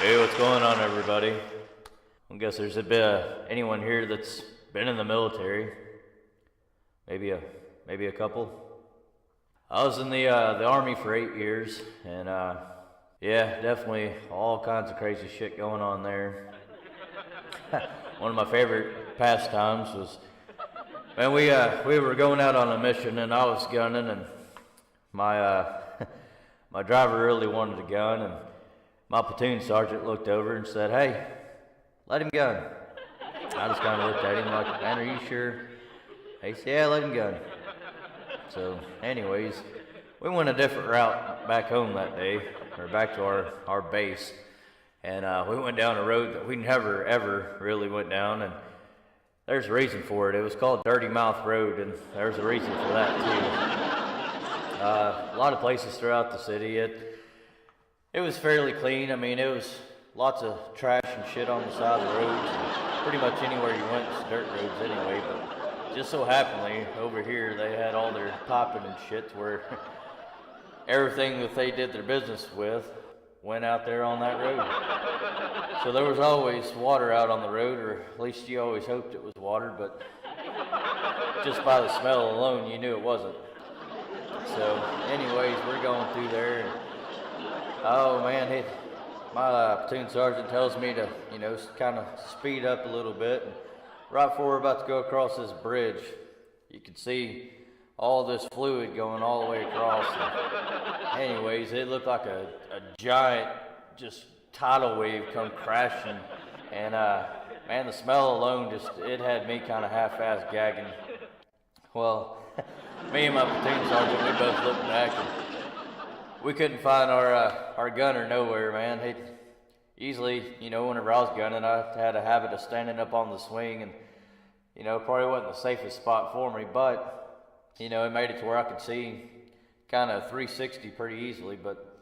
Hey, what's going on, everybody? I guess there's a bit anyone here that's been in the military. Maybe a couple. I was in the Army for 8 years, and yeah, definitely all kinds of crazy shit going on there. One of my favorite pastimes was, man, we were going out on a mission, and I was gunning, and my my driver really wanted a gun, and my platoon sergeant looked over and said, "Hey, let him gun." I just kind of looked at him like, "Man, are you sure?" He said, "Yeah, let him gun." So, anyways, we went a different route back home that day, or back to our base, and we went down a road that we never ever really went down, and there's a reason for it. It was called Dirty Mouth Road, and there's a reason for that too. A lot of places throughout the city, it was fairly clean. I mean, it was lots of trash and shit on the side of the roads, and pretty much anywhere you went was dirt roads anyway, but just so happenly, over here, they had all their popping and shit to where everything that they did their business with went out there on that road. So there was always water out on the road, or at least you always hoped it was water, but just by the smell alone, you knew it wasn't. So anyways, we're going through there, and oh man, my platoon sergeant tells me to, kind of speed up a little bit. And right before we're about to go across this bridge, you could see all this fluid going all the way across. And anyways, it looked like a giant, just tidal wave come crashing. And man, the smell alone it had me kind of half-assed gagging. Well, me and my platoon sergeant, we both looked back, and we couldn't find our gunner nowhere, man. Usually, whenever I was gunning, I had a habit of standing up on the swing, and, probably wasn't the safest spot for me, but, it made it to where I could see kind of 360 pretty easily. But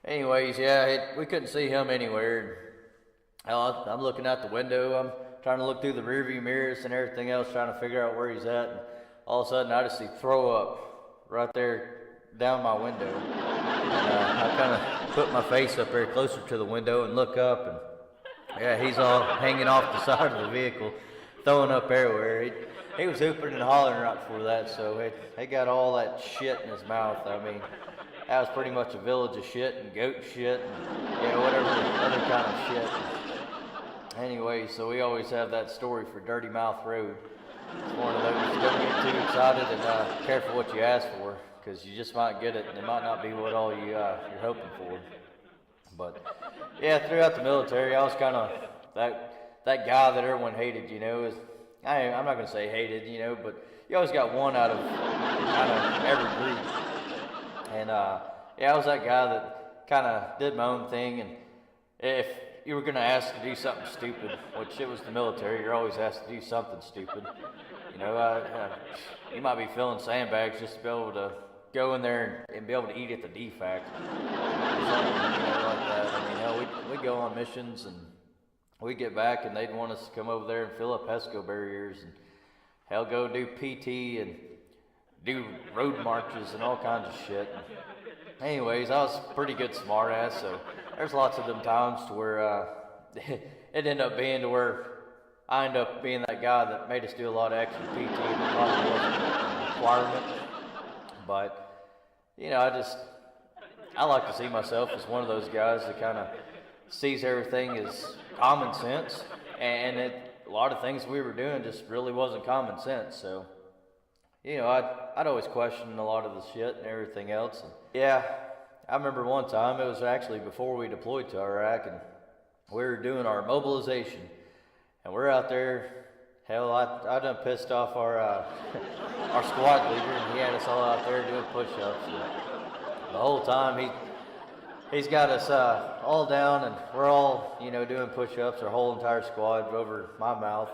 anyways, yeah, we couldn't see him anywhere. I'm looking out the window. I'm trying to look through the rearview mirrors and everything else, trying to figure out where he's at. And all of a sudden, I just see throw up right there down my window. And I kind of put my face up there closer to the window and look up, and yeah, he's all hanging off the side of the vehicle, throwing up everywhere. He was hooping and hollering right before that, so he got all that shit in his mouth. I mean, that was pretty much a village of shit and goat shit and whatever other kind of shit. Anyway, so we always have that story for Dirty Mouth Road. It's one of those, don't get too excited, and careful what you ask for, because you just might get it, and it might not be what all you're hoping for. But yeah, throughout the military, I was kind of that guy that everyone hated. I'm not gonna say hated, but you always got one out of kind of every group. And yeah, I was that guy that kind of did my own thing, and if you were gonna ask to do something stupid, which it was the military, you're always asked to do something stupid. You might be filling sandbags just to be able to go in there and be able to eat at the DFAC. Something, like that. I mean, we'd go on missions, and we'd get back, and they'd want us to come over there and fill up HESCO barriers, and hell, go do PT and do road marches and all kinds of shit. Anyways, I was a pretty good smartass, so there's lots of them times to where it ended up being to where I ended up being that guy that made us do a lot of extra PT that probably wasn't a requirement. But, I like to see myself as one of those guys that kind of sees everything as common sense, and a lot of things we were doing just really wasn't common sense. So, I'd always question a lot of the shit and everything else. And yeah, I remember one time, it was actually before we deployed to Iraq, and we were doing our mobilization, and we're out there. Hell, I done pissed off our squad leader, and he had us all out there doing push-ups. And the whole time, he's got us all down, and we're all, doing push-ups, our whole entire squad over my mouth.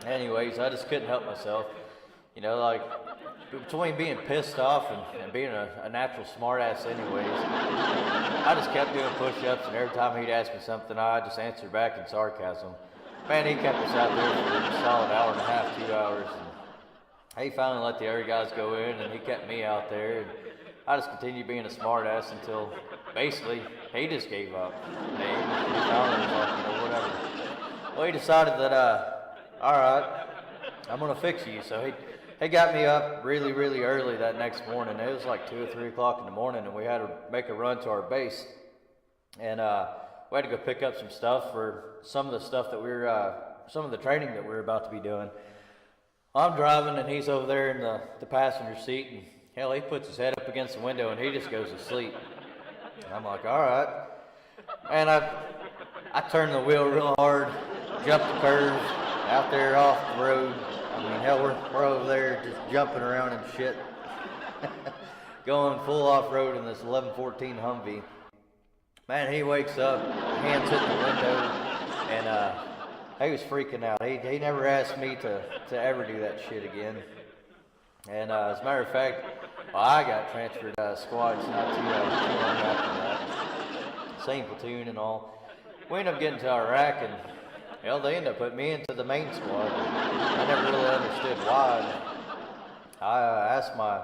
And anyways, I just couldn't help myself. Like, between being pissed off and being a natural smartass anyways, I just kept doing push-ups, and every time he'd ask me something, I just answered back in sarcasm. Man, he kept us out there for a solid hour and a half, 2 hours, and he finally let the other guys go in, and he kept me out there, and I just continued being a smartass until basically, he just gave up. He finally was like, whatever. Well, he decided that, all right, I'm gonna fix you. So he got me up really, really early that next morning. It was like 2 or 3 o'clock in the morning, and we had to make a run to our base. And we had to go pick up some stuff for some of the stuff that some of the training that we were about to be doing. I'm driving, and he's over there in the passenger seat, and hell, he puts his head up against the window, and he just goes to sleep. And I'm like, all right. And I turned the wheel real hard, jumped the curve, out there off the road. I mean, hell, we're over there just jumping around and shit. Going full off-road in this 1114 Humvee. Man, he wakes up, hands hit the window, and he was freaking out. He never asked me to ever do that shit again. And as a matter of fact, I got transferred squads not too long after that. Same platoon and all. We ended up getting to Iraq, and hell, they ended up putting me into the main squad. I never really understood why. I asked my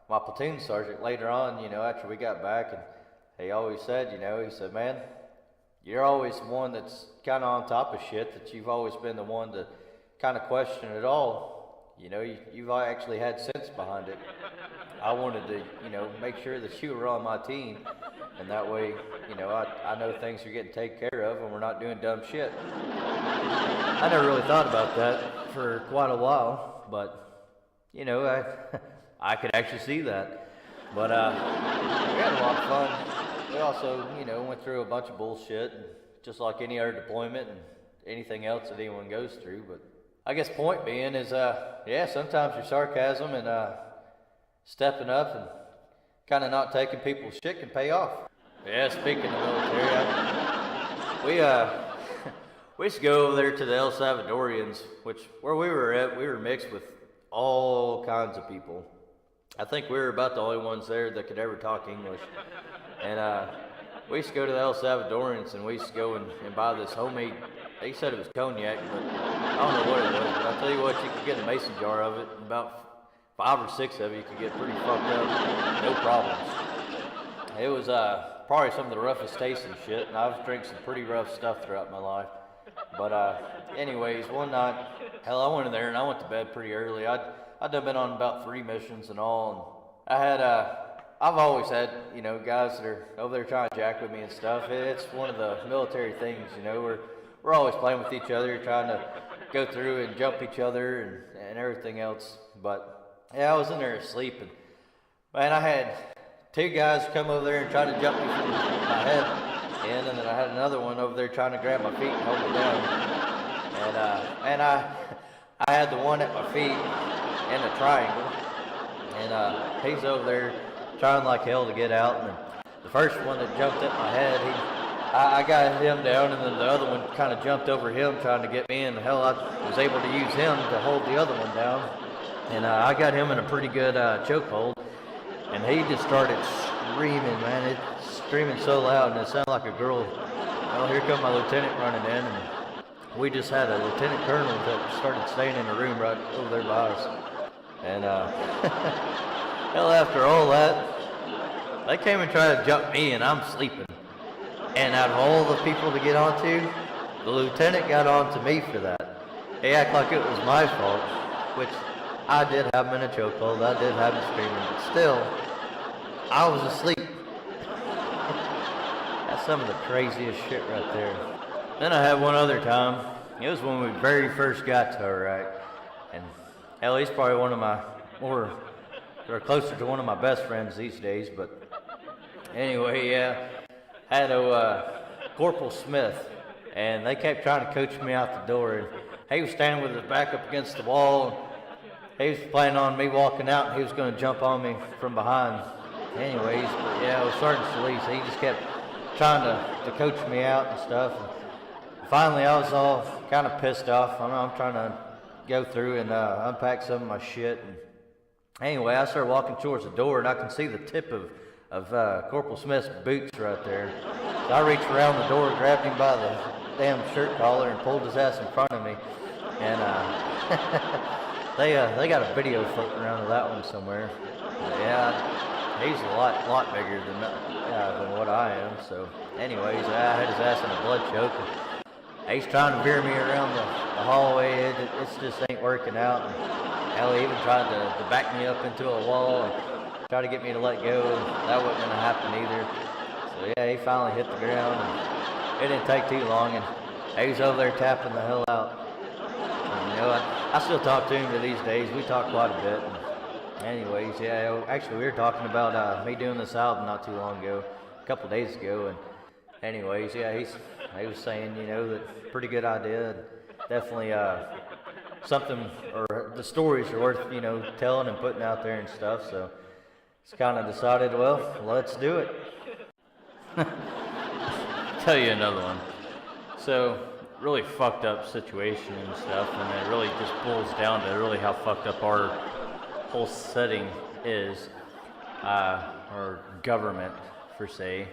platoon sergeant later on, after we got back, and he always said, he said, man, you're always the one that's kind of on top of shit, that you've always been the one to kind of question it all. You've actually had sense behind it. I wanted to, make sure that you were on my team, and that way, I know things are getting taken care of and we're not doing dumb shit. I never really thought about that for quite a while, but, I could actually see that. But we had a lot of fun. We also, went through a bunch of bullshit, just like any other deployment and anything else that anyone goes through. But I guess point being is, sometimes your sarcasm and stepping up and kind of not taking people's shit can pay off. Yeah, speaking of military, we used to go over there to the El Salvadorians, where we were at, we were mixed with all kinds of people. I think we were about the only ones there that could ever talk English. And we used to go to the El Salvadorians, and we used to go and buy this homemade, they said it was cognac, but I don't know what it was. But I'll tell you what, you could get a mason jar of it, and about 5 or 6 of it, you could get pretty fucked up, no problems. It was probably some of the roughest tasting shit, and I've drank some pretty rough stuff throughout my life. But anyways, one night, hell, I went in there and I went to bed pretty early. I'd done been on about 3 missions and all, and I've always had, guys that are over there trying to jack with me and stuff. It's one of the military things, we're always playing with each other, trying to go through and jump each other and everything else. But yeah, I was in there asleep, and man, I had 2 guys come over there and try to jump me from my head in, and then I had another one over there trying to grab my feet and hold me down. And I had the one at my feet in a triangle, and he's over there trying like hell to get out. And the first one that jumped at my head, I got him down, and then the other one kind of jumped over him trying to get me in. Hell, I was able to use him to hold the other one down, and I got him in a pretty good chokehold, and he just started screaming, man. It's screaming so loud, and it sounded like a girl. Well, here come my lieutenant running in, and we just had a lieutenant colonel that started staying in a room right over there by us. And hell, after all that, they came and tried to jump me, and I'm sleeping. And out of all the people to get onto, the lieutenant got onto me for that. He acted like it was my fault, which I did have him in a chokehold. I did have him screaming, but still, I was asleep. That's some of the craziest shit right there. Then I had one other time. It was when we very first got to Iraq, and hell, he's probably one of my or closer to one of my best friends these days. But anyway, yeah. Had Corporal Smith, and they kept trying to coach me out the door, and he was standing with his back up against the wall, and he was planning on me walking out, and he was going to jump on me from behind. Anyways, but yeah, I was Sergeant Solis, he just kept trying to coach me out and stuff. And finally, I was all kind of pissed off. I'm trying to go through and unpack some of my shit. And anyway, I started walking towards the door, and I can see the tip of Corporal Smith's boots right there. So I reached around the door, grabbed him by the damn shirt collar, and pulled his ass in front of me. And they got a video floating around of that one somewhere. But yeah, he's a lot bigger than what I am. So, anyways, I had his ass in a blood choke. And he's trying to veer me around the hallway. It just ain't working out. And hell, he even tried to back me up into a wall and try to get me to let go. That wasn't gonna happen either. So yeah, he finally hit the ground. And it didn't take too long, and he was over there tapping the hell out. And, you know, I still talk to him to these days. We talk quite a bit. And anyways, yeah, actually we were talking about me doing this album not too long ago, a couple days ago. And anyways, yeah, he was saying, you know, that pretty good idea. Definitely something, or the stories are worth, you know, telling and putting out there and stuff. So it's kind of decided, well, let's do it. Tell you another one. So, really fucked up situation and stuff, and it really just boils down to really how fucked up our whole setting is, or government, per se.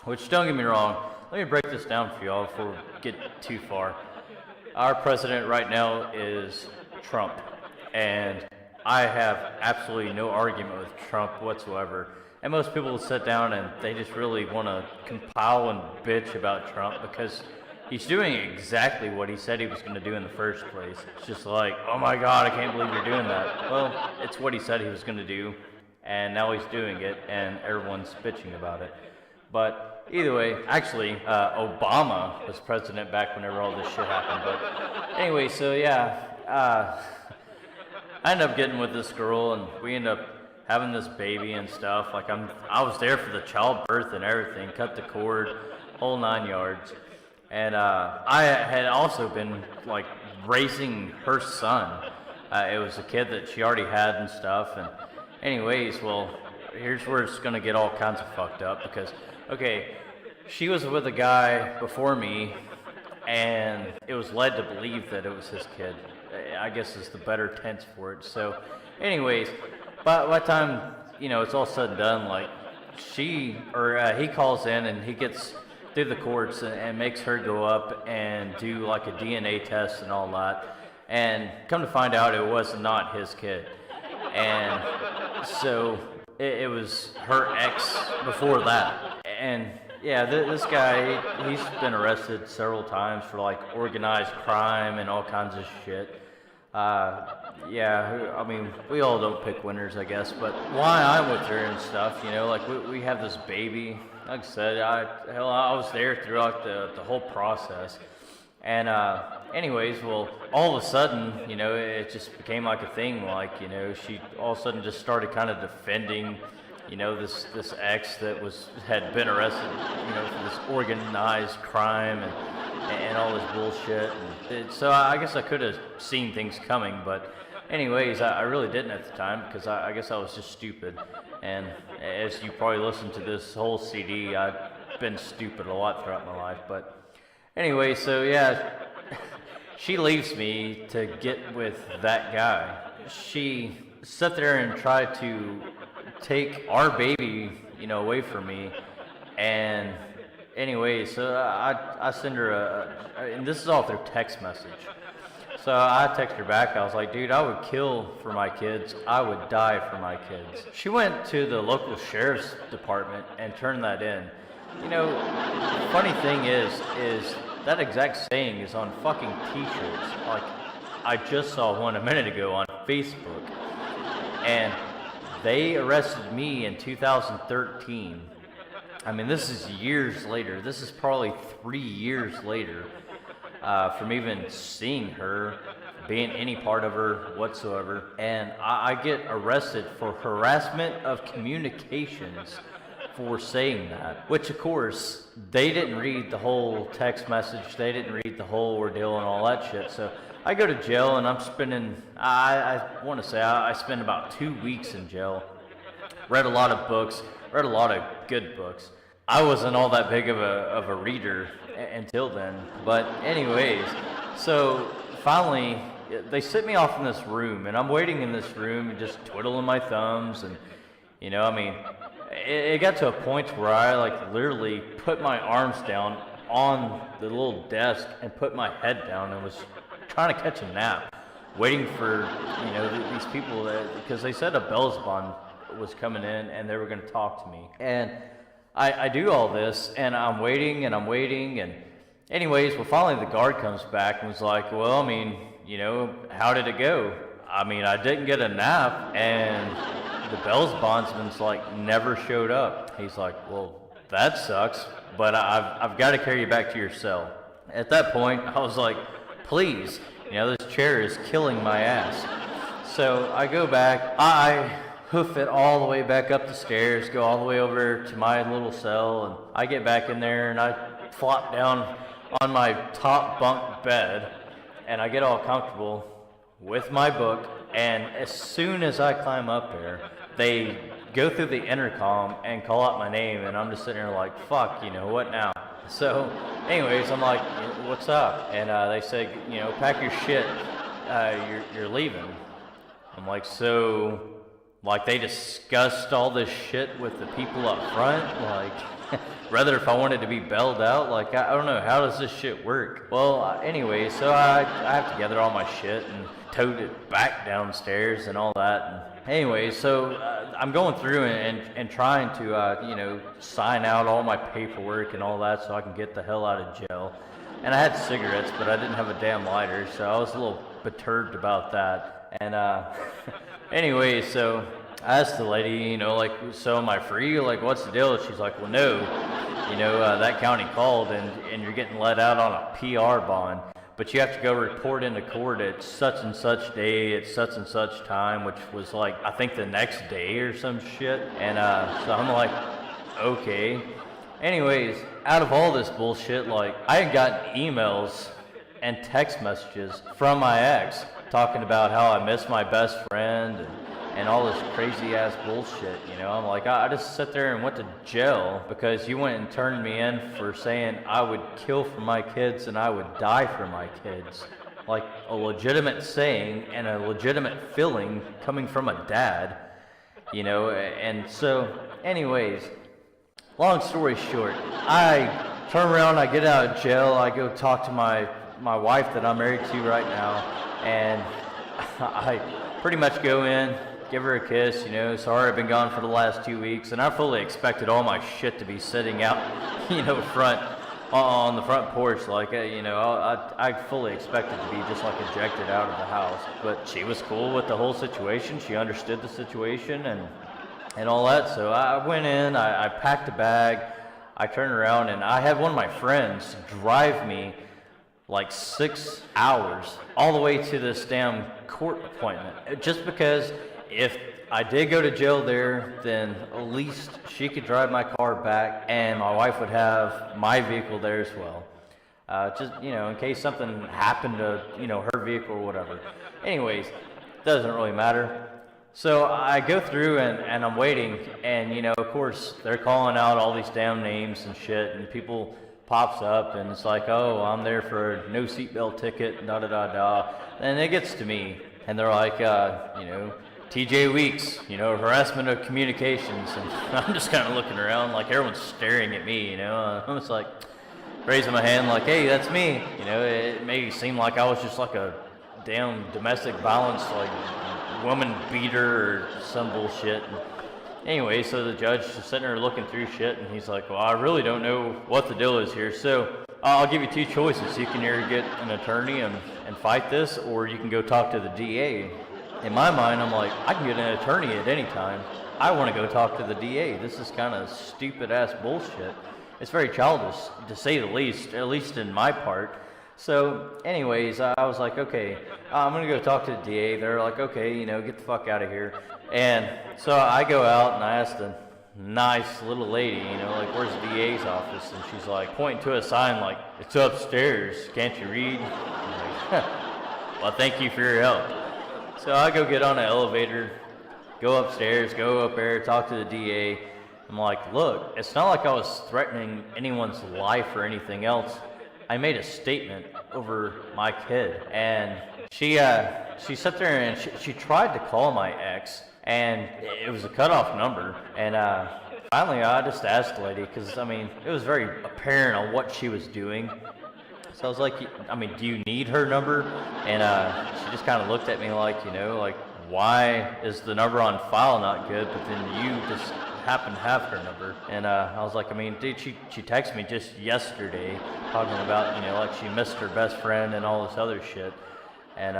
Which, don't get me wrong, let me break this down for y'all before we get too far. Our president right now is Trump, and I have absolutely no argument with Trump whatsoever. And most people will sit down and they just really want to compile and bitch about Trump because he's doing exactly what he said he was going to do in the first place. It's just like, oh my God, I can't believe you're doing that. Well, it's what he said he was going to do, and now he's doing it, and everyone's bitching about it. But either way, actually, Obama was president back whenever all this shit happened. But anyway, so yeah, I ended up getting with this girl, and we ended up having this baby and stuff. Like I was there for the childbirth and everything, cut the cord, whole 9 yards. And I had also been like raising her son. It was a kid that she already had and stuff. And anyways, well, here's where it's gonna get all kinds of fucked up because, okay, she was with a guy before me, and it was led to believe that it was his kid. I guess is the better tense for it. So, anyways. But by the time, you know, it's all said and done, like, he calls in and he gets through the courts and makes her go up and do, like, a DNA test and all that. And come to find out, it was not his kid. And so it was her ex before that. And, yeah, this guy, he's been arrested several times for, like, organized crime and all kinds of shit. Yeah, I mean, we all don't pick winners, I guess, but why I'm with her and stuff, you know, like, we have this baby. Like I said, I was there throughout the whole process. And, anyways, well, all of a sudden, you know, it just became like a thing, like, you know, she all of a sudden just started kind of defending, you know, this ex that had been arrested, you know, for this organized crime and all this bullshit. And so I guess I could have seen things coming, but anyways, I really didn't at the time because I guess I was just stupid. And as you probably listened to this whole CD, I've been stupid a lot throughout my life. But anyway, so yeah, she leaves me to get with that guy. She sat there and tried to take our baby, you know, away from me. And anyway, so I send her and this is all through text message. So I text her back. I was like, dude, I would kill for my kids. I would die for my kids. She went to the local sheriff's department and turned that in. You know, funny thing is that exact saying is on fucking t-shirts. Like, I just saw one a minute ago on Facebook. And they arrested me in 2013. I mean, this is years later. This is probably 3 years later from even seeing her, being any part of her whatsoever. And I get arrested for harassment of communications for saying that. Which, of course, they didn't read the whole text message. They didn't read the whole ordeal and all that shit. So I go to jail and I'm spending, I want to say, I spent about 2 weeks in jail. Read a lot of books, read a lot of good books. I wasn't all that big of a reader until then. But anyways, so finally, they sit me off in this room, and I'm waiting in this room and just twiddling my thumbs. And, you know, I mean, it got to a point where I, like, literally put my arms down on the little desk and put my head down and was trying to catch a nap, waiting for, you know, these people, because they said a bail bond was coming in, and they were going to talk to me. And I do all this, and I'm waiting, and anyways, well, finally the guard comes back and was like, well, I mean, you know, how did it go? I mean, I didn't get a nap, and the bail bondsman's like, never showed up. He's like, well, that sucks, but I've got to carry you back to your cell. At that point, I was like, please, you know, this chair is killing my ass. So I go back, I hoof it all the way back up the stairs, go all the way over to my little cell, and I get back in there, and I flop down on my top bunk bed, and I get all comfortable with my book, and as soon as I climb up there, they go through the intercom and call out my name, and I'm just sitting there like, fuck, you know, what now? So anyways, I'm like, what's up? And they say, you know, pack your shit, you're leaving. I'm like, so, like, they discussed all this shit with the people up front, like, rather if I wanted to be bailed out, like, I don't know, how does this shit work? Well, anyway, so I have to gather all my shit and towed it back downstairs and all that. And anyway, so I'm going through and trying to, you know, sign out all my paperwork and all that so I can get the hell out of jail. And I had cigarettes, but I didn't have a damn lighter, so I was a little perturbed about that. And anyway, so I asked the lady, you know, like, so am I free? Like, what's the deal? She's like, well, no, you know, that county called and you're getting let out on a PR bond, but you have to go report into court at such and such day at such and such time, which was like, I think the next day or some shit. And so I'm like, okay. Anyways, out of all this bullshit, like, I had gotten emails and text messages from my ex talking about how I miss my best friend and all this crazy ass bullshit, you know. I'm like, I just sat there and went to jail because you went and turned me in for saying I would kill for my kids and I would die for my kids. Like a legitimate saying and a legitimate feeling coming from a dad, you know. And so, anyways, long story short, I turn around, I get out of jail, I go talk to my wife that I'm married to right now, and I pretty much go in, give her a kiss, you know, sorry I've been gone for the last 2 weeks, and I fully expected all my shit to be sitting out, you know, on the front porch, like, you know, I fully expected to be just like ejected out of the house, but she was cool with the whole situation, she understood the situation, and all that, so I went in, I packed a bag, I turned around, and I had one of my friends drive me like 6 hours all the way to this damn court appointment, just because if I did go to jail there, then at least she could drive my car back and my wife would have my vehicle there as well, just, you know, in case something happened to, you know, her vehicle or whatever. Anyways, doesn't really matter. So I go through and I'm waiting, and, you know, of course they're calling out all these damn names and shit, and people pops up and it's like, oh, I'm there for no seatbelt ticket, da da da da. And it gets to me, and they're like, you know, TJ Weeks, you know, harassment of communications. And I'm just kind of looking around like everyone's staring at me, you know. I'm just like raising my hand like, hey, that's me. You know, it made it seem like I was just like a damn domestic violence, like woman beater or some bullshit. And anyway, so the judge is sitting there looking through shit, and he's like, well, I really don't know what the deal is here, so I'll give you two choices. You can either get an attorney and fight this, or you can go talk to the DA. In my mind, I'm like, I can get an attorney at any time. I want to go talk to the DA. This is kind of stupid-ass bullshit. It's very childish, to say the least, at least in my part. So, anyways, I was like, okay, I'm going to go talk to the DA. They're like, okay, you know, get the fuck out of here. And so I go out and I ask the nice little lady, you know, like, where's the DA's office? And she's like, pointing to a sign like, it's upstairs, can't you read? I'm like, well, thank you for your help. So I go get on an elevator, go upstairs, go up there, talk to the DA. I'm like, look, it's not like I was threatening anyone's life or anything else. I made a statement over my kid. And she sat there and she tried to call my ex, and it was a cutoff number. And finally I just asked the lady, because, I mean, it was very apparent on what she was doing. So I was like, I mean, do you need her number? And she just kind of looked at me like, you know, like, why is the number on file not good, but then you just happen to have her number? And I was like, I mean, dude, she texted me just yesterday talking about, you know, like she missed her best friend and all this other shit. And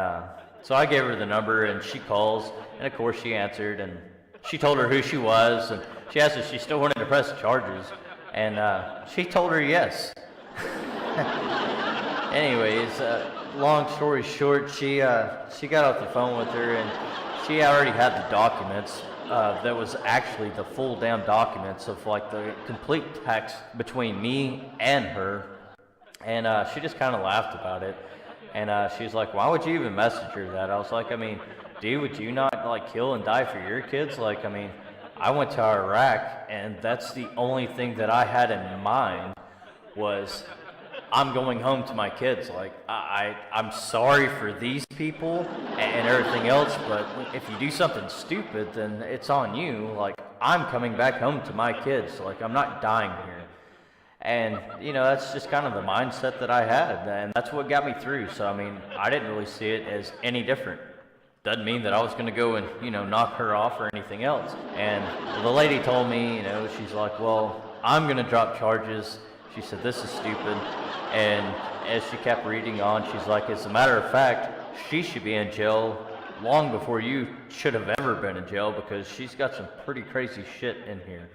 so I gave her the number, and she calls, and of course she answered, and she told her who she was, and she asked if she still wanted to press charges, and she told her yes. Anyways, long story short, she got off the phone with her, and she already had the documents. That was actually the full damn documents of like the complete text between me and her, and she just kind of laughed about it. And she was like, why would you even message her that? I was like, I mean, dude, would you not like kill and die for your kids? Like, I mean, I went to Iraq, and that's the only thing that I had in mind was I'm going home to my kids. Like, I'm sorry for these people and everything else, but if you do something stupid, then it's on you. Like, I'm coming back home to my kids. Like, I'm not dying here. And, you know, that's just kind of the mindset that I had, and that's what got me through. So, I mean, I didn't really see it as any different. Doesn't mean that I was going to go and, you know, knock her off or anything else. And the lady told me, you know, she's like, well, I'm going to drop charges. She said, this is stupid. And as she kept reading on, she's like, as a matter of fact, she should be in jail long before you should have ever been in jail, because she's got some pretty crazy shit in here.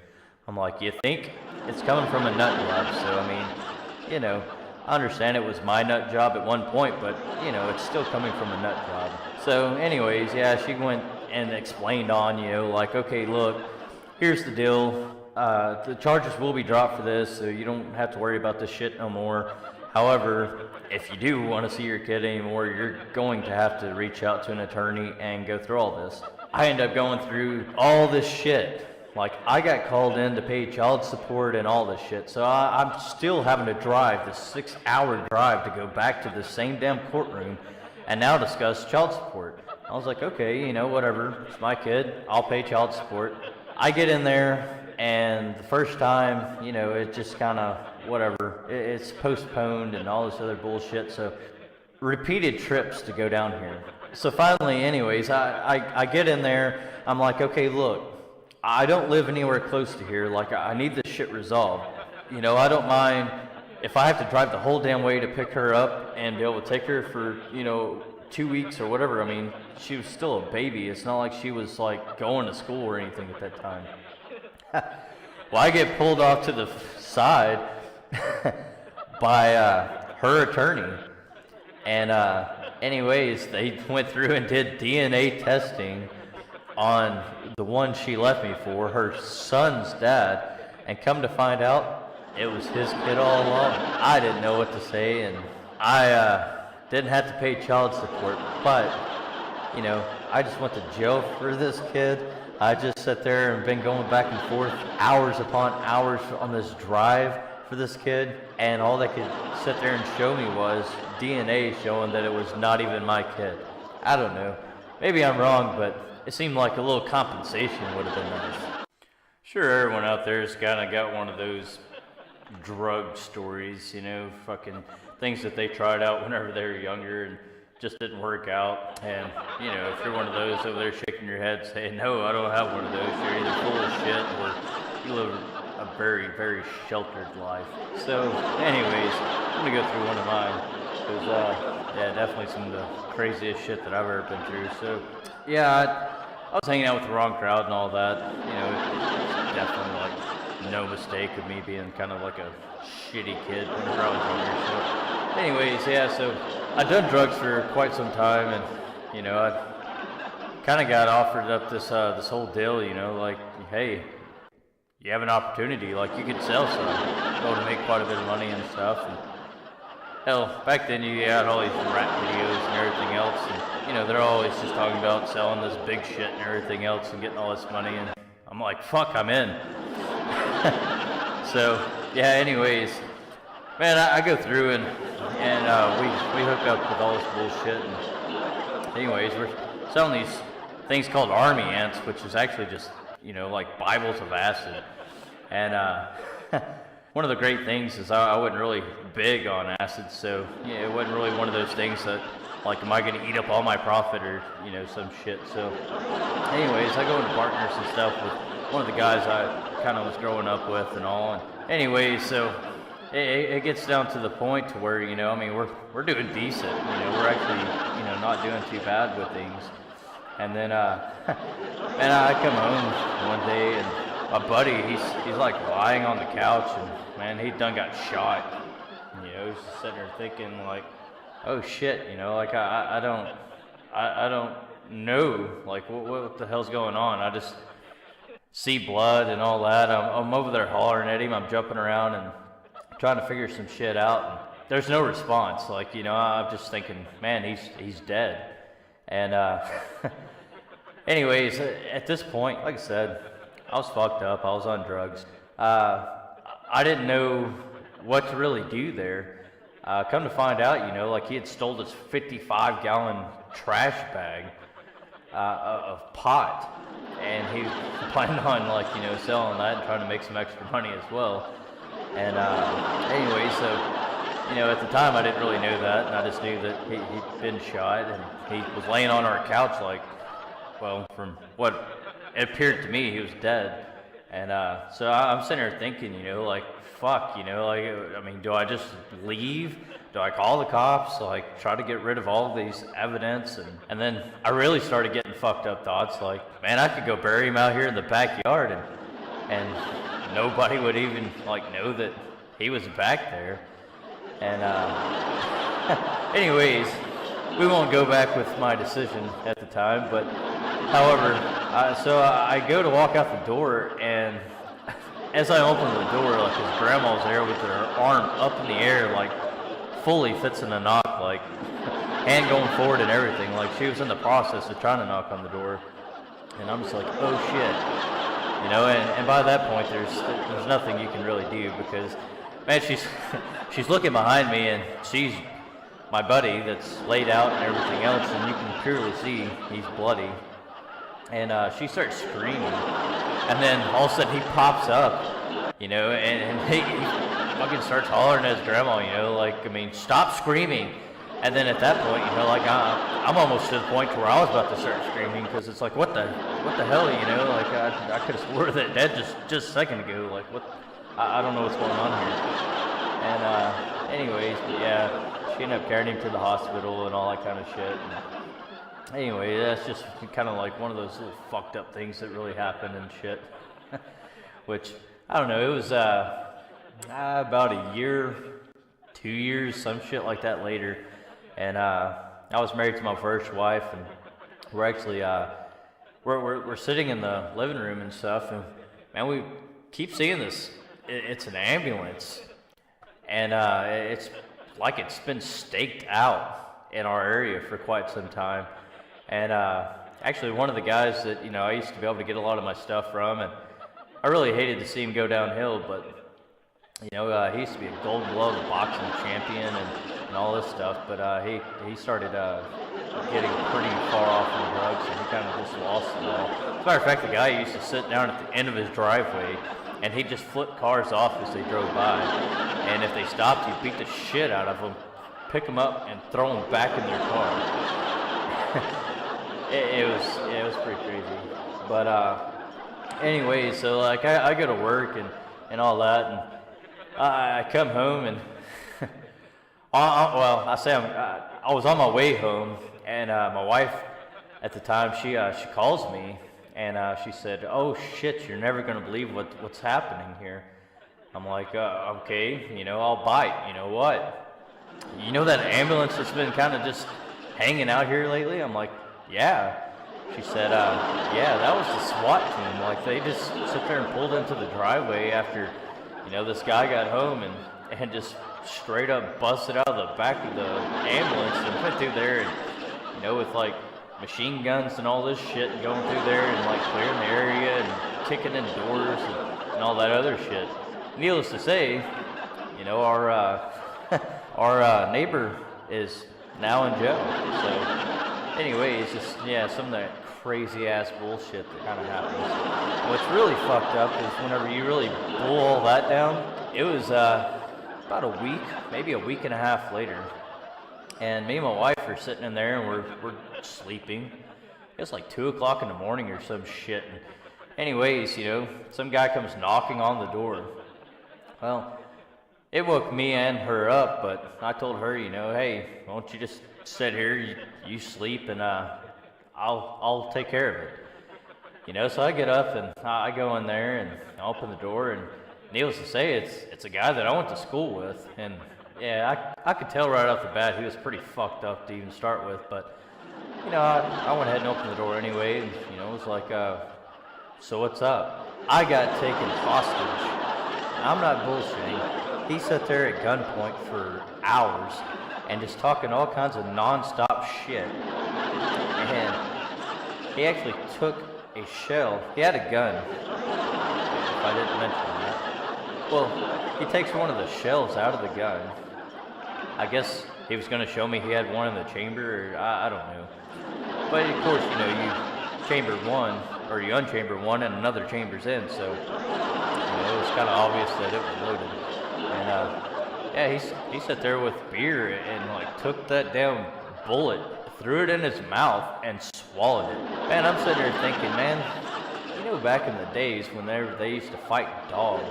I'm like, you think? It's coming from a nut job, so I mean, you know, I understand it was my nut job at one point, but, you know, it's still coming from a nut job. So anyways, yeah, she went and explained on, you know, like, okay, look, here's the deal. The charges will be dropped for this, so you don't have to worry about this shit no more. However, if you do want to see your kid anymore, you're going to have to reach out to an attorney and go through all this. I ended up going through all this shit. Like, I got called in to pay child support and all this shit, so I'm still having to drive this 6-hour drive to go back to the same damn courtroom and now discuss child support. I was like, okay, you know, whatever, it's my kid, I'll pay child support. I get in there, and the first time, you know, it just kind of, whatever, it's postponed and all this other bullshit, so repeated trips to go down here. So finally, anyways, I get in there, I'm like, okay, look, I don't live anywhere close to here. Like, I need this shit resolved. You know, I don't mind if I have to drive the whole damn way to pick her up and be able to take her for, you know, 2 weeks or whatever. I mean, she was still a baby. It's not like she was, like, going to school or anything at that time. Well, I get pulled off to the side by her attorney. And anyways, they went through and did DNA testing on the one she left me for, her son's dad, and come to find out, it was his kid all along. I didn't know what to say, and I didn't have to pay child support, but, you know, I just went to jail for this kid. I just sat there and been going back and forth hours upon hours on this drive for this kid, and all they could sit there and show me was DNA showing that it was not even my kid. I don't know. Maybe I'm wrong, but it seemed like a little compensation would have been nice. Sure, everyone out there's kind of got one of those drug stories, you know, fucking things that they tried out whenever they were younger and just didn't work out. And, you know, if you're one of those over there shaking your head saying, no, I don't have one of those, you're either full of shit or you live a very, very sheltered life. So, anyways, I'm going to go through one of mine. Because, yeah, definitely some of the craziest shit that I've ever been through. So, yeah, I was hanging out with the wrong crowd and all that. You know, it's definitely like no mistake of me being kind of like a shitty kid whenever I was younger. So, anyways, yeah, so I'd done drugs for quite some time, and you know, I kind of got offered up this this whole deal. You know, like, hey, you have an opportunity, like you could sell some, go to make quite a bit of money and stuff. And, hell, back then you had all these rap videos and everything else, and you know, they're always just talking about selling this big shit and everything else and getting all this money, and I'm like, fuck, I'm in. So, yeah, anyways, man, I go through and we hook up with all this bullshit, and anyways, we're selling these things called army ants, which is actually just, you know, like Bibles of acid, and one of the great things is I wasn't really big on acid, so yeah, it wasn't really one of those things that Like, am I gonna eat up all my profit or, some shit? So, anyways, I go into partners and stuff with one of the guys I kind of was growing up with and all. And anyways, so it gets down to the point to where, we're doing decent. We're actually, not doing too bad with things. And then, and I come home one day and my buddy, he's like lying on the couch and, man, he done got shot. He's just sitting there thinking like, oh shit, like I don't know, like what the hell's going on. I just see blood and all that. I'm over there hollering at him. I'm jumping around and trying to figure some shit out. And there's no response. Like, I'm just thinking, man, he's dead. And anyways, at this point, like I said, I was fucked up. I was on drugs. I didn't know what to really do there. Come to find out, like he had stole this 55-gallon trash bag of pot, and he planned on, like, selling that and trying to make some extra money as well. And anyway, so, at the time I didn't really know that, and I just knew that he'd been shot, and he was laying on our couch, like, well, from what it appeared to me, he was dead. And so I'm sitting there thinking, like, fuck, do I just leave? Do I call the cops? Like, try to get rid of all of these evidence? And then I really started getting fucked up thoughts, like, man, I could go bury him out here in the backyard and nobody would even, like, know that he was back there. And anyways, we won't go back with my decision at the time, but however, so I go to walk out the door, and as I open the door, like, his grandma's there with her arm up in the air, like, fully fits in a knock, like, hand going forward and everything. Like, she was in the process of trying to knock on the door, and I'm just like, oh shit, and by that point, there's nothing you can really do, because, man, she's looking behind me, and she's my buddy that's laid out and everything else, and you can clearly see he's bloody. And she starts screaming, and then all of a sudden he pops up, and he fucking starts hollering at his grandma, like, stop screaming. And then at that point, like, I'm almost to the point where I was about to start screaming, because it's like, what the hell, like, I could have swore that dead just a second ago, like, what, I don't know what's going on here. And anyways, but yeah, she ended up carrying him to the hospital and all that kind of shit. And anyway, that's just kind of like one of those little fucked up things that really happened and shit. Which, I don't know, it was about a year, 2 years, some shit like that later. And I was married to my first wife, and we're actually, we're sitting in the living room and stuff, and man, we keep seeing this. It's an ambulance, and it's like it's been staked out in our area for quite some time. And actually, one of the guys that, I used to be able to get a lot of my stuff from, and I really hated to see him go downhill, but, he used to be a Gold Glove boxing champion and all this stuff, but he started getting pretty far off on drugs, and he kind of just lost it all. As a matter of fact, the guy used to sit down at the end of his driveway, and he'd just flip cars off as they drove by, and if they stopped, he'd beat the shit out of them, pick them up, and throw them back in their car. It was pretty crazy. But anyway, so like I go to work and all that, and I come home, and I was on my way home, and my wife at the time, she calls me, and she said, "Oh shit, you're never gonna believe what's happening here." I'm like, okay, I'll bite. You know what? That ambulance that's been kind of just hanging out here lately? I'm like, yeah. She said, yeah, that was the SWAT team. Like, they just sit there and pulled into the driveway after, this guy got home and just straight up busted out of the back of the ambulance and went through there and, with like machine guns and all this shit, and going through there and like clearing the area and kicking in doors and all that other shit. Needless to say, our neighbor is now in jail. So anyway, it's just, some of that crazy ass bullshit that kind of happens. What's really fucked up is whenever you really boil all that down, it was about a week, maybe a week and a half later. And me and my wife are sitting in there and we're sleeping. It's like 2 o'clock in the morning or some shit. And anyways, some guy comes knocking on the door. Well, it woke me and her up, but I told her, hey, why don't you just sit here, you sleep, and I'll take care of it. So I get up and I go in there and I open the door, and needless to say, it's a guy that I went to school with, and yeah, I could tell right off the bat he was pretty fucked up to even start with, but I went ahead and opened the door anyway, and it was like, so what's up? I got taken hostage. I'm not bullshitting. He sat there at gunpoint for hours and just talking all kinds of non-stop shit. And he actually took a shell. He had a gun, if I didn't mention that. Well, he takes one of the shells out of the gun. I guess he was going to show me he had one in the chamber, or I don't know. But of course, you chamber one, or you unchamber one and another chamber's in, so it was kind of obvious that it was loaded. And yeah, he sat there with beer and like took that damn bullet, threw it in his mouth, and swallowed it. Man, I'm sitting there thinking, man, back in the days when they used to fight dogs,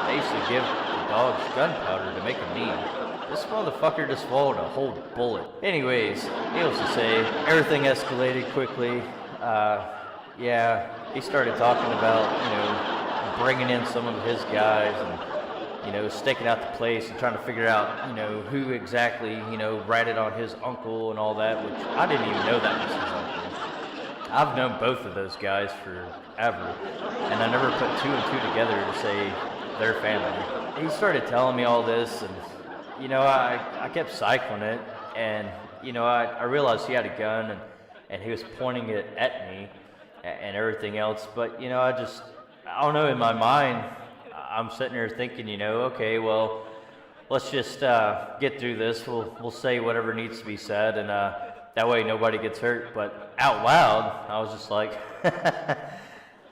they used to give the dogs gunpowder to make them mean. This motherfucker just swallowed a whole bullet. Anyways, needless to say, everything escalated quickly. Yeah, he started talking about, bringing in some of his guys and, staking out the place and trying to figure out, who exactly, ratted on his uncle and all that, which I didn't even know that was his uncle. I've known both of those guys forever, and I never put two and two together to say their family. He started telling me all this, and I kept cycling it, and I realized he had a gun, and he was pointing it at me and everything else, but I don't know, in my mind I'm sitting there thinking, okay, well, let's just get through this. We'll say whatever needs to be said, and that way nobody gets hurt. But out loud, I was just like,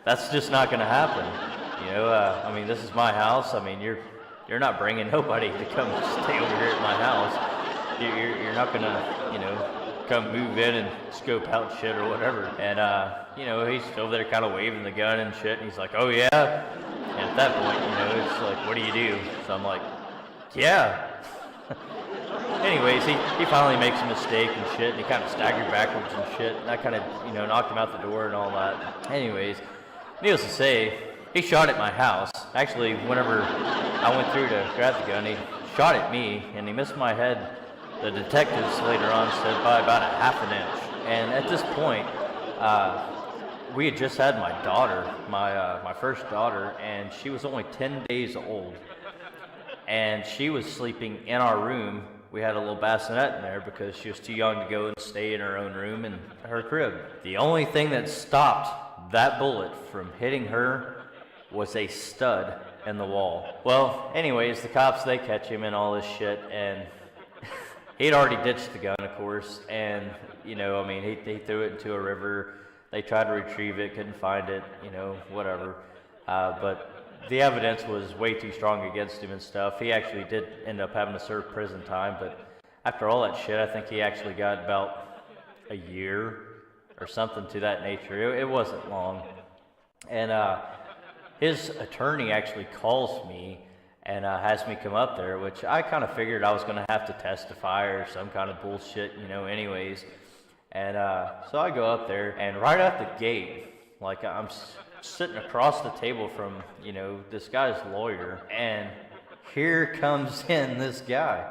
that's just not going to happen. I mean, this is my house. I mean, you're not bringing nobody to come stay over here at my house. You're not going to, come move in and scope out shit or whatever. And, he's over there kind of waving the gun and shit, and he's like, oh yeah? And at that point, it's like, what do you do? So I'm like, yeah. Anyways, he finally makes a mistake and shit, and he kind of staggered backwards and shit, and I kind of, knocked him out the door and all that. Anyways, needless to say, he shot at my house. Actually, whenever I went through to grab the gun, he shot at me, and he missed my head. The detectives later on said by about a half an inch. And at this point, we had just had my daughter, my first daughter, and she was only 10 days old. And she was sleeping in our room. We had a little bassinet in there because she was too young to go and stay in her own room in her crib. The only thing that stopped that bullet from hitting her was a stud in the wall. Well, anyways, the cops, they catch him and all this shit, and he'd already ditched the gun, of course, and, he threw it into a river. They tried to retrieve it, couldn't find it, whatever. But the evidence was way too strong against him and stuff. He actually did end up having to serve prison time, but after all that shit, I think he actually got about a year or something to that nature. It wasn't long. And his attorney actually calls me and has me come up there, which I kind of figured I was going to have to testify or some kind of bullshit, anyways. And so I go up there, and right out the gate, like I'm sitting across the table from, this guy's lawyer, and here comes in this guy.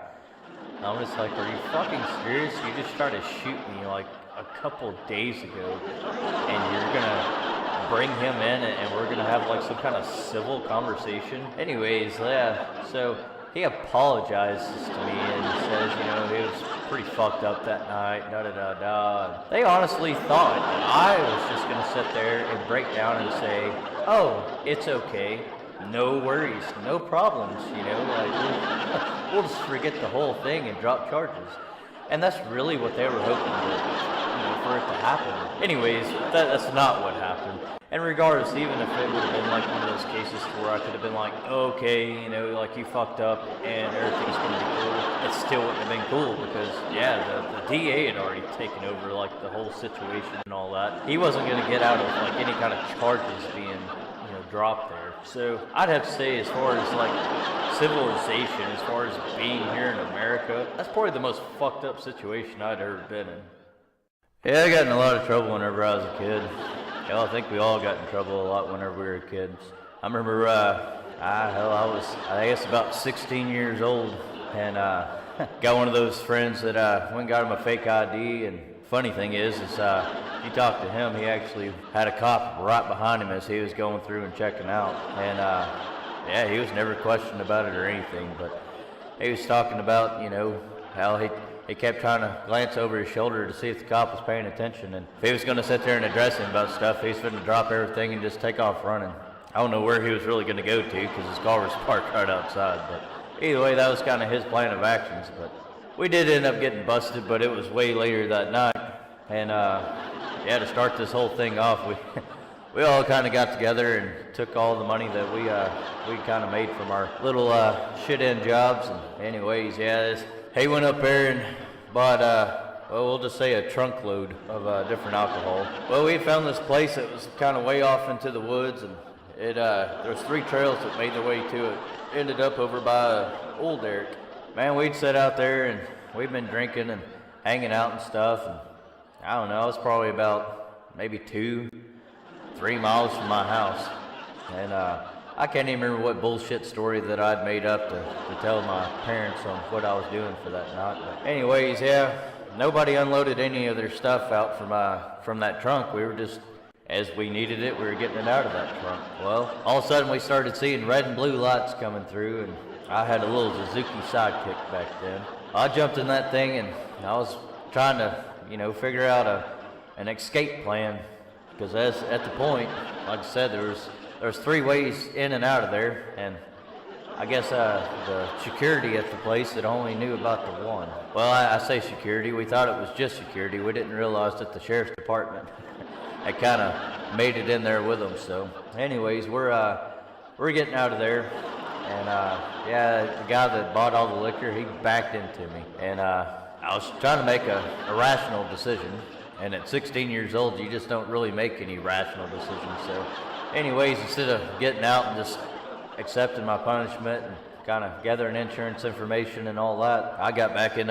And I'm just like, are you fucking serious? You just tried to shoot me like a couple days ago, and you're going to bring him in and we're gonna have like some kind of civil conversation. Anyways, yeah, so he apologizes to me and says, he was pretty fucked up that night, da-da-da-da. They honestly thought that I was just gonna sit there and break down and say, oh, it's okay, no worries, no problems, like we'll just forget the whole thing and drop charges. And that's really what they were hoping for it to happen. Anyways, that's not what happened. And regardless, even if it would have been like one of those cases where I could have been like, okay, you know, like you fucked up and everything's gonna be cool. It still wouldn't have been cool because, yeah, the DA had already taken over like the whole situation and all that. He wasn't gonna get out of like any kind of charges being, you know, dropped there. So I'd have to say, as far as like civilization, as far as being here in America, that's probably the most fucked up situation I'd ever been in. Yeah, I got in a lot of trouble whenever I was a kid. Hell, I think we all got in trouble a lot whenever we were kids. I remember, I was, I guess, about 16 years old, and got one of those friends that went and got him a fake ID. And funny thing is if you talk to him, he actually had a cop right behind him as he was going through and checking out. And yeah, he was never questioned about it or anything, but he was talking about, you know, how he kept trying to glance over his shoulder to see if the cop was paying attention, and if he was going to sit there and address him about stuff, he was going to drop everything and just take off running. I don't know where he was really going to go to because his car was parked right outside, but either way, that was kind of his plan of actions. But we did end up getting busted, but it was way later that night, and yeah, to start this whole thing off, we all kind of got together and took all the money that we kind of made from our little shit-end jobs. And anyways, yeah, he went up there and bought, well, we'll just say a trunk load of different alcohol. Well, we found this place that was kind of way off into the woods, and there was 3 trails that made their way to it. Ended up over by Old Derrick. Man, we'd sit out there and we'd been drinking and hanging out and stuff. And I don't know, it was probably about maybe 2-3 miles from my house. And I can't even remember what bullshit story that I'd made up to tell my parents on what I was doing for that night. But anyways, yeah, nobody unloaded any of their stuff out from that trunk. We were just, as we needed it, we were getting it out of that trunk. Well, all of a sudden we started seeing red and blue lights coming through, and I had a little Suzuki Sidekick back then. I jumped in that thing and I was trying to, you know, figure out an escape plan, because at the point, like I said, there's 3 ways in and out of there, and I guess the security at the place that only knew about the one. Well, I say security, we thought it was just security. We didn't realize that the sheriff's department had kind of made it in there with them. So anyways, we're getting out of there, and yeah, the guy that bought all the liquor, he backed into me, and I was trying to make a rational decision, and at 16 years old, you just don't really make any rational decisions. So anyways, instead of getting out and just accepting my punishment and kind of gathering insurance information and all that, I got back in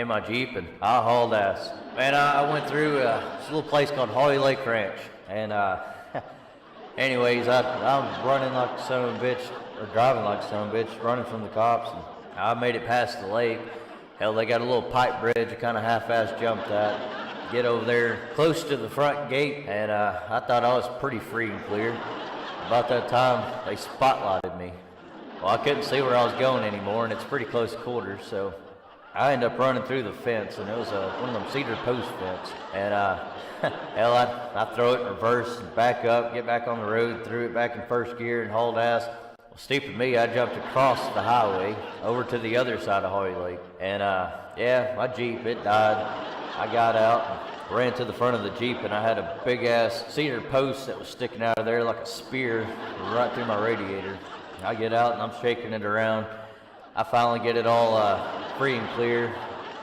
my Jeep and I hauled ass. Man, I went through this little place called Holly Lake Ranch, and anyways, I'm running like a son of a bitch, or driving like a son of a bitch, running from the cops, and I made it past the lake. Hell, they got a little pipe bridge I kind of half-ass jumped at. Get over there close to the front gate, and I thought I was pretty free and clear. About that time, they spotlighted me. Well, I couldn't see where I was going anymore, and it's pretty close quarters, so I ended up running through the fence, and it was one of them cedar post fence. And hell, I throw it in reverse and back up, get back on the road, threw it back in first gear and hauled ass. Well, stupid me, I jumped across the highway over to the other side of Holly Lake. And yeah, my Jeep, it died. I got out and ran to the front of the Jeep, and I had a big-ass cedar post that was sticking out of there like a spear right through my radiator. I get out, and I'm shaking it around. I finally get it all free and clear,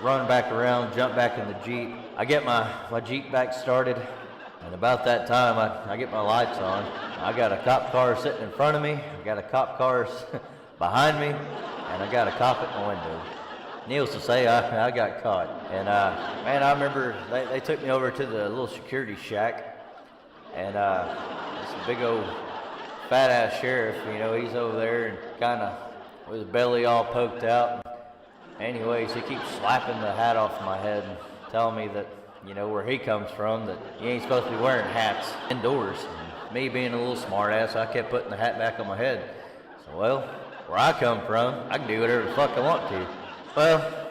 run back around, jump back in the Jeep. I get my Jeep back started, and about that time, I get my lights on. I got a cop car sitting in front of me, I got a cop car behind me, and I got a cop at my window. Needless to say, I got caught. And man, I remember they took me over to the little security shack, and this big old fat ass sheriff, you know, he's over there and kind of with his belly all poked out. Anyways, he keeps slapping the hat off my head and telling me that, you know, where he comes from, that you ain't supposed to be wearing hats indoors. And me being a little smart ass, I kept putting the hat back on my head. So, well, where I come from, I can do whatever the fuck I want to. Well,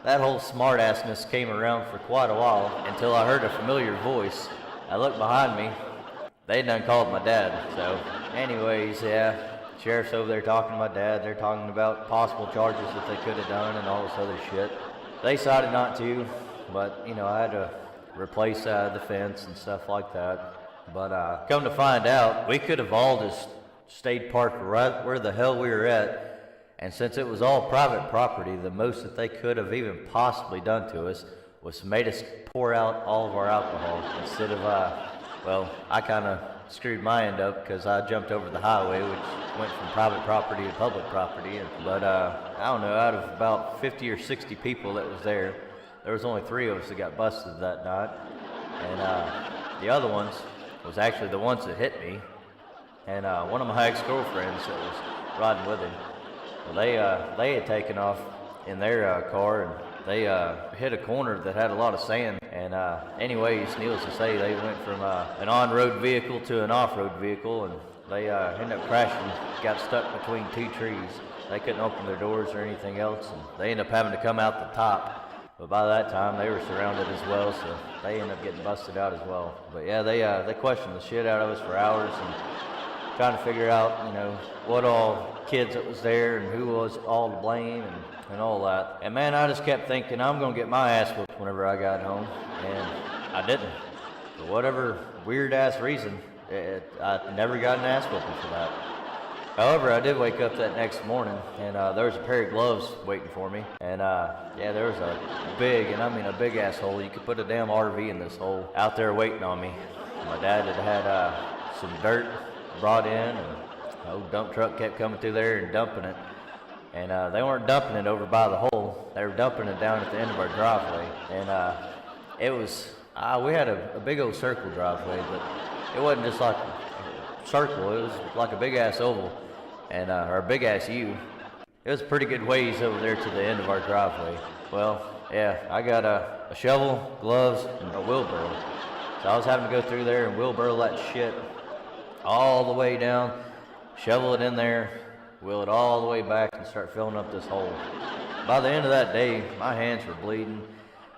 that whole smart-assness came around for quite a while until I heard a familiar voice. I looked behind me. They done called my dad. So, anyways, yeah, sheriff's over there talking to my dad. They're talking about possible charges that they could have done and all this other shit. They decided not to, but, you know, I had to replace the fence and stuff like that. But come to find out, we could have all just stayed parked right where the hell we were at. And since it was all private property, the most that they could have even possibly done to us was made us pour out all of our alcohol instead of, well, I kind of screwed my end up because I jumped over the highway, which went from private property to public property. But I don't know, out of about 50 or 60 people that was there was only 3 of us that got busted that night. And the other ones was actually the ones that hit me. And one of my ex-girlfriends that was riding with him, well, they had taken off in their car, and they hit a corner that had a lot of sand. And anyways, needless to say, they went from an on-road vehicle to an off-road vehicle, and they ended up crashing, got stuck between 2 trees. They couldn't open their doors or anything else, and they ended up having to come out the top. But by that time, they were surrounded as well, so they ended up getting busted out as well. But yeah, they questioned the shit out of us for hours, and trying to figure out, you know, what all kids that was there and who was all to blame and all that. And man, I just kept thinking I'm gonna get my ass whooped whenever I got home, and I didn't. For whatever weird ass reason, I never got an ass whooping for that. However, I did wake up that next morning, and there was a pair of gloves waiting for me. And yeah, there was a big, and I mean a big ass hole. You could put a damn RV in this hole out there waiting on me. My dad had some dirt brought in, and the old dump truck kept coming through there and dumping it. And they weren't dumping it over by the hole. They were dumping it down at the end of our driveway. And it was, we had a big old circle driveway, but it wasn't just like a circle. It was like a big ass oval, and or a big ass U. It was a pretty good ways over there to the end of our driveway. Well, yeah, I got a shovel, gloves, and a wheelbarrow. So I was having to go through there and wheelbarrow that shit all the way down, shovel it in there, wheel it all the way back, and start filling up this hole. By the end of that day, my hands were bleeding.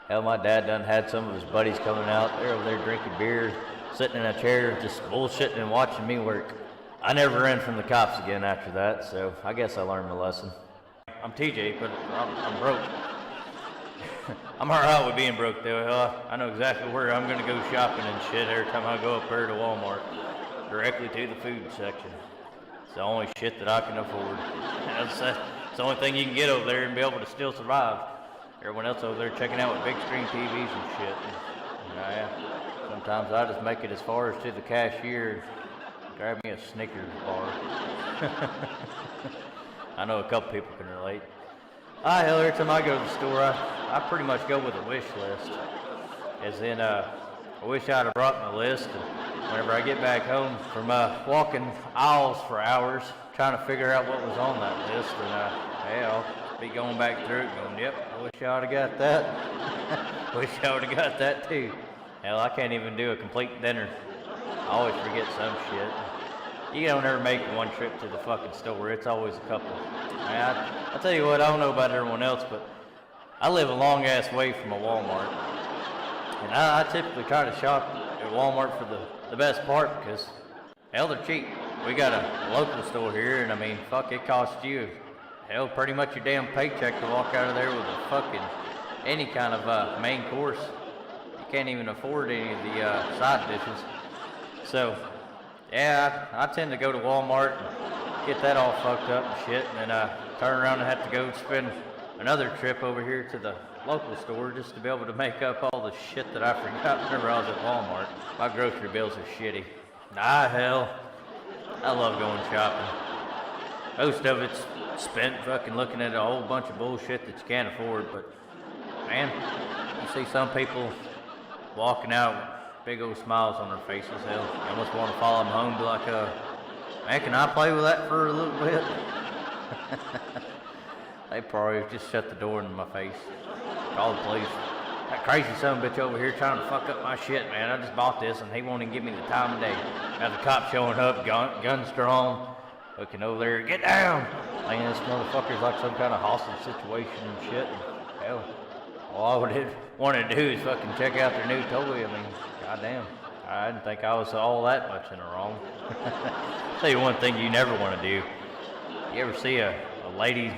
Hell, my dad done had some of his buddies coming out. They're over there drinking beer, sitting in a chair, just bullshitting and watching me work. I never ran from the cops again after that, so I guess I learned my lesson. I'm TJ, but I'm broke. I'm alright with being broke though. Hell, I know exactly where I'm gonna go shopping and shit every time I go up there to Walmart. Directly to the food section. It's the only shit that I can afford. It's the only thing you can get over there and be able to still survive. Everyone else over there checking out with big screen TVs and shit. Yeah, sometimes I just make it as far as to the cashier and grab me a Snickers bar. I know a couple people can relate. Hell, every time I go to the store, I pretty much go with a wish list. As in, I wish I'd have brought my list. And whenever I get back home from walking aisles for hours, trying to figure out what was on that list, and I'll be going back through it going, yep, I wish I would have got that. Wish I would have got that too. Hell, I can't even do a complete dinner. I always forget some shit. You don't ever make one trip to the fucking store. It's always a couple. I tell you what, I don't know about everyone else, but I live a long ass way from a Walmart. And I typically try to shop at Walmart for the best part because, hell, they're cheap. We got a local store here, and I mean, fuck, it costs you, hell, pretty much your damn paycheck to walk out of there with a fucking, any kind of main course. You can't even afford any of the side dishes. So, yeah, I tend to go to Walmart and get that all fucked up and shit, and then turn around and have to go spend another trip over here to the local store just to be able to make up all the shit that I forgot whenever I was at Walmart. My grocery bills are shitty. Hell, I love going shopping. Most of it's spent fucking looking at a whole bunch of bullshit that you can't afford, but man, you see some people walking out with big old smiles on their faces. Hell, you almost want to follow them home and be like, man, can I play with that for a little bit? They probably just shut the door in my face. Call the police. That crazy son of a bitch over here trying to fuck up my shit, man. I just bought this and he won't even give me the time of day. Now the cops showing up, guns drawn, looking over there, get down! Man, this motherfucker's like some kind of hostage situation and shit. Hell, all I would want to do is fucking check out their new toy. I mean, goddamn. I didn't think I was all that much in the wrong. Tell you one thing you never want to do. You ever see a lady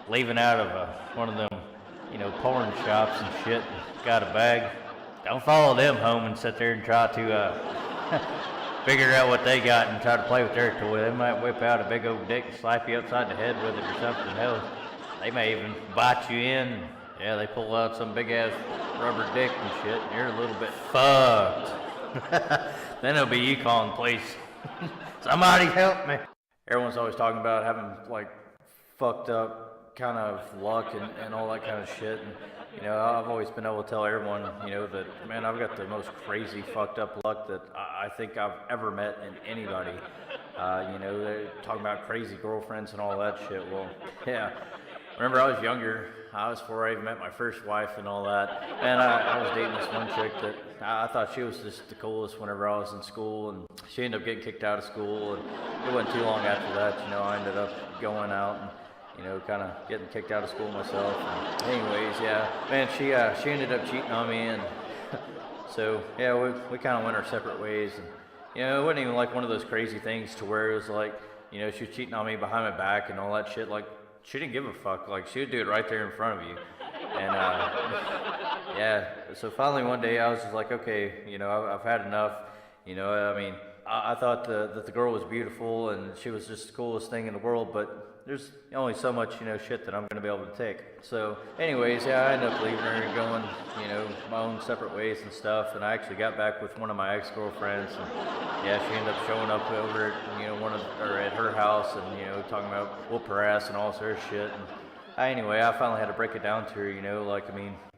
leaving out of one of them, porn shops and shit, and got a bag? Don't follow them home and sit there and try to figure out what they got and try to play with their toy. They might whip out a big old dick and slap you upside the head with it or something. Hell, they may even bite you in. Yeah, they pull out some big ass rubber dick and shit, and you're a little bit fucked. Then it'll be you calling police. Somebody help me. Everyone's always talking about having like fucked up kind of luck and all that kind of shit. And, I've always been able to tell everyone, that, man, I've got the most crazy fucked up luck that I think I've ever met in anybody. They're talking about crazy girlfriends and all that shit. Well, yeah. Whenever I was younger, I was before I even met my first wife and all that, and I was dating this one chick that I thought she was just the coolest whenever I was in school, and she ended up getting kicked out of school, and it wasn't too long after that, I ended up going out and, kind of getting kicked out of school myself. And anyways, yeah, man, she ended up cheating on me, and so, yeah, we kind of went our separate ways, and, it wasn't even like one of those crazy things to where it was like, she was cheating on me behind my back and all that shit, like, she didn't give a fuck. Like, she would do it right there in front of you. And, yeah, so finally one day I was just like, okay, I've had enough. I thought that the girl was beautiful and she was just the coolest thing in the world, but there's only so much, shit that I'm going to be able to take. So, anyways, yeah, I ended up leaving her and going, my own separate ways and stuff. And I actually got back with one of my ex-girlfriends, and yeah, she ended up showing up over at, at her house and, talking about whoop her ass and all sort of shit. And anyway, I finally had to break it down to her,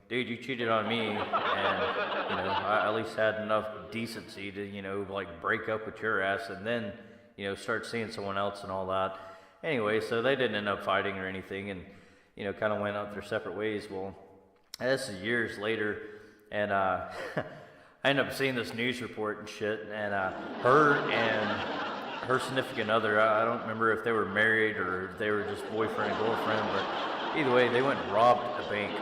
dude, you cheated on me, and, I at least had enough decency to, break up with your ass and then, start seeing someone else and all that. Anyway, so they didn't end up fighting or anything, and, kind of went out their separate ways. Well, this is years later, and, I ended up seeing this news report and shit, and, her and her significant other, I don't remember if they were married or if they were just boyfriend and girlfriend, but either way, they went and robbed a bank.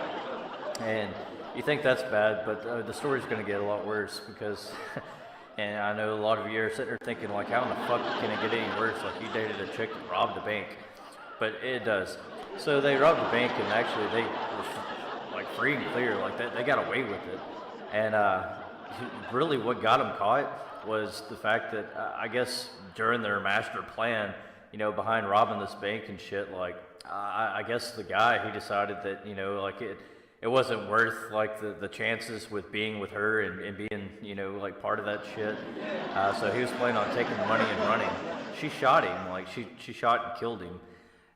And you think that's bad, but the story's going to get a lot worse because, and I know a lot of you are sitting there thinking, like, how in the fuck can it get any worse? Like, you dated a chick that robbed a bank. But it does. So they robbed the bank, and actually they were, like, free and clear. Like, they got away with it. And really what got them caught was the fact that, I guess, during their master plan, behind robbing this bank and shit, like, I guess the guy, he decided that, it wasn't worth like the chances with being with her and being, like part of that shit. So he was planning on taking the money and running. She shot him, like she shot and killed him,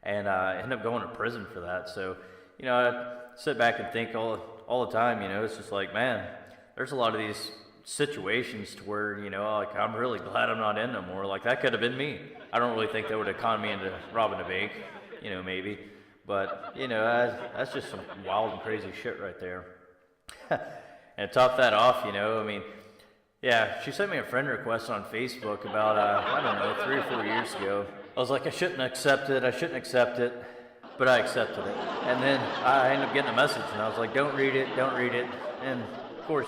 and ended up going to prison for that. So, I sit back and think all the time, it's just like, man, there's a lot of these situations to where, like, I'm really glad I'm not in no more. Like, that could have been me. I don't really think that would have conned me into robbing a bank, maybe. But, that's just some wild and crazy shit right there. And to top that off, yeah, she sent me a friend request on Facebook about, I don't know, 3 or 4 years ago. I was like, I shouldn't accept it, but I accepted it. And then I ended up getting a message, and I was like, don't read it. And, of course,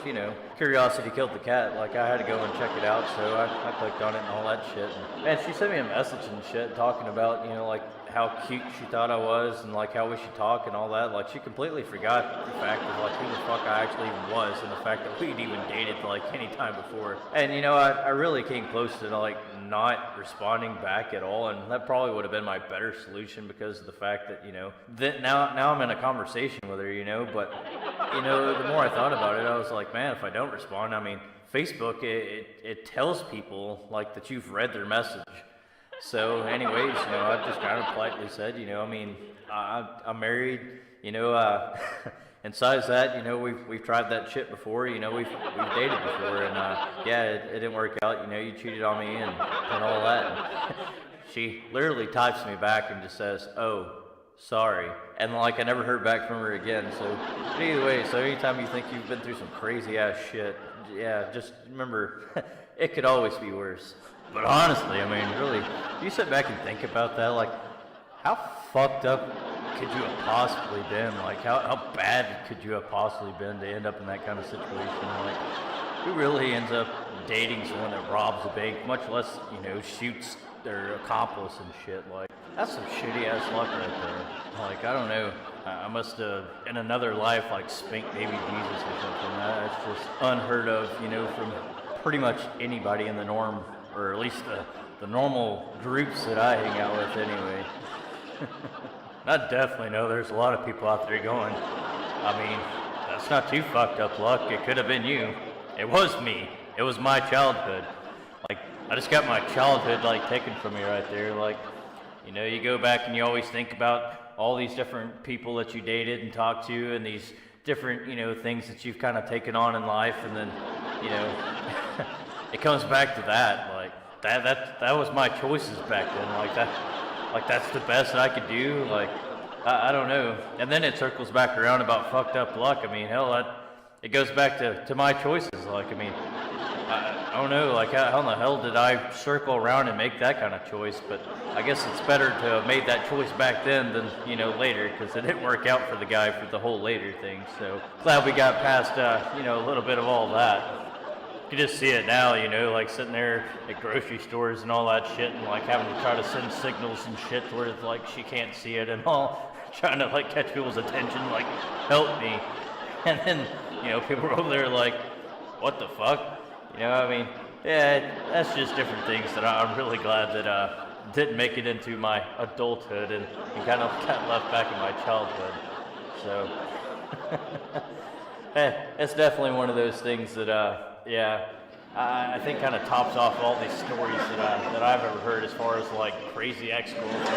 curiosity killed the cat. Like, I had to go and check it out, so I clicked on it and all that shit. And she sent me a message and shit talking about, like, how cute she thought I was and, like, how we should talk and all that. Like, she completely forgot the fact of, like, who the fuck I actually even was and the fact that we'd even dated, like, any time before. And, I really came close to, like, not responding back at all, and that probably would have been my better solution because of the fact that, that now I'm in a conversation with her, but, the more I thought about it, I was like, man, if I don't respond, Facebook, it tells people, like, that you've read their message. So anyways, I just kind of politely said, I'm married, and besides that, we've tried that shit before, we've dated before, and yeah, it didn't work out, you cheated on me and all that. And she literally types me back and just says, oh, sorry. And like, I never heard back from her again. So but either way, so anytime you think you've been through some crazy ass shit, yeah, just remember, it could always be worse. But honestly, really, if you sit back and think about that, like, how fucked up could you have possibly been? Like, how bad could you have possibly been to end up in that kind of situation? Like, who really ends up dating someone that robs a bank, much less, shoots their accomplice and shit? Like, that's some shitty ass luck right there. Like, I don't know. I must have, in another life, like, spanked baby Jesus or something. That's just unheard of, from pretty much anybody in the norm or at least the normal groups that I hang out with anyway. I definitely know there's a lot of people out there going, I mean, that's not too fucked up luck. It could have been you. It was me. It was my childhood. Like, I just got my childhood, like, taken from me right there. Like, you know, you go back and you always think about all these different people that you dated and talked to and these different, you know, things that you've kind of taken on in life. And then, you know, it comes back to that. Like, that was my choices back then. Like that's the best that I could do. Like, I don't know. And then it circles back around about fucked up luck. I mean, hell, it goes back to my choices. Like, I mean, I don't know. Like, how in the hell did I circle around and make that kind of choice? But I guess it's better to have made that choice back then than, you know, later, because it didn't work out for the guy for the whole later thing. So glad we got past, you know, a little bit of all that. You just see it now, you know, like sitting there at grocery stores and all that shit, and like having to try to send signals and shit where it's like she can't see it and all, trying to like catch people's attention, like, help me. And then, you know, people are over there like, what the fuck? You know, I mean, yeah, that's just different things that I'm really glad that didn't make it into my adulthood and kind of got left back in my childhood. So, it's definitely one of those things that, yeah, I think kind of tops off all these stories that I've ever heard as far as like crazy ex-girlfriends.